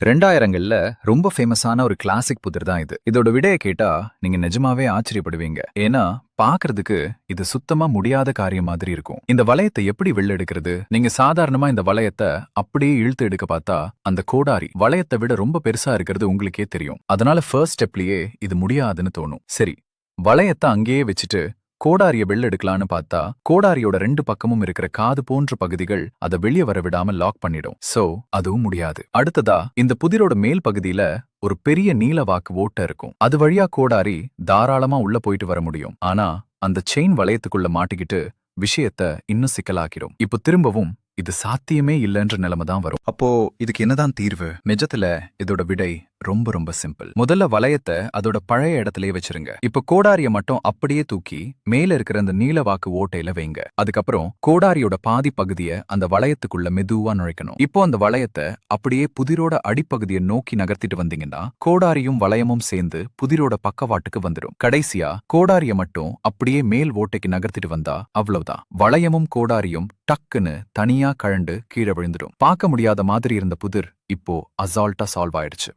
2000கள்ல ரொம்ப ஃபேமஸான ஒரு கிளாசிக் புதிர் தான் இது. இதோட விடைய கேட்டா நீங்க நிஜமாவே ஆச்சரியப்படுவீங்க. ஏன்னா பார்க்கறதுக்கு இது சுத்தமா முடியாத காரியம் மாதிரி இருக்கும். இந்த வளையத்தை எப்படி வெளில எடுக்கிறது? நீங்க சாதாரணமா இந்த வளையத்த அப்படியே இழுத்து எடுக்க பார்த்தா அந்த கோடாரி வளையத்தை விட ரொம்ப பெருசா இருக்கிறது உங்களுக்கே தெரியும். அதனால ஃபர்ஸ்ட் ஸ்டெப்லயே இது முடியாதுன்னு தோணும். சரி, வளையத்த அங்கேயே வச்சுட்டு கோடாரிய வெளில எடுக்கலான்னு பார்த்தா கோடாரியோட 2 பக்கமும் இருக்கிற காது போன்ற பகுதிகள் அதை வெளியே வர விடாம லாக் பண்ணிடும். சோ அதுவும் முடியாது. அடுத்ததா இந்த புதிரோட மேல் பகுதியில ஒரு பெரிய நீல வாக்கு ஓட்டை இருக்கும். அது வழியா கோடாரி தாராளமா உள்ள போயிட்டு வர முடியும். ஆனா அந்த செயின் வளையத்துக்குள்ள மாட்டிக்கிட்டு விஷயத்த இன்னும் சிக்கலாக்கிடும். இப்போ திரும்பவும் இது சாத்தியமே இல்லைன்ற நிலைமை தான் வரும். அப்போ இதுக்கு என்னதான் தீர்வு? நிஜத்துல இதோட விடை ரொம்ப ரொம்ப சிம்பிள். முதல்ல வளையத்தை அதோட பழைய இடத்திலேயே வச்சிருங்க. இப்ப கோடாரிய மட்டும் அப்படியே தூக்கி மேல இருக்கிற அந்த நீலவாக்கு ஓட்டையில வைங்க. அதுக்கப்புறம் கோடாரியோட பாதி பகுதியை அந்த வளையத்துக்குள்ள மெதுவா நுழைக்கணும். இப்போ அந்த வளையத்தை அப்படியே புதிரோட அடிப்பகுதியை நோக்கி நகர்த்திட்டு வந்தீங்கன்னா கோடாரியும் வளையமும் சேர்ந்து புதிரோட பக்கவாட்டுக்கு வந்துடும். கடைசியா கோடாரிய மட்டும் அப்படியே மேல் ஓட்டைக்கு நகர்த்திட்டு வந்தா அவ்வளவுதான். வளையமும் கோடாரியும் டக்குன்னு தனியா கழண்டு கீழே விழுந்துடும். பார்க்க முடியாத மாதிரி இருந்த புதிர் இப்போ அசால்ட்டா சால்வ் ஆயிடுச்சு.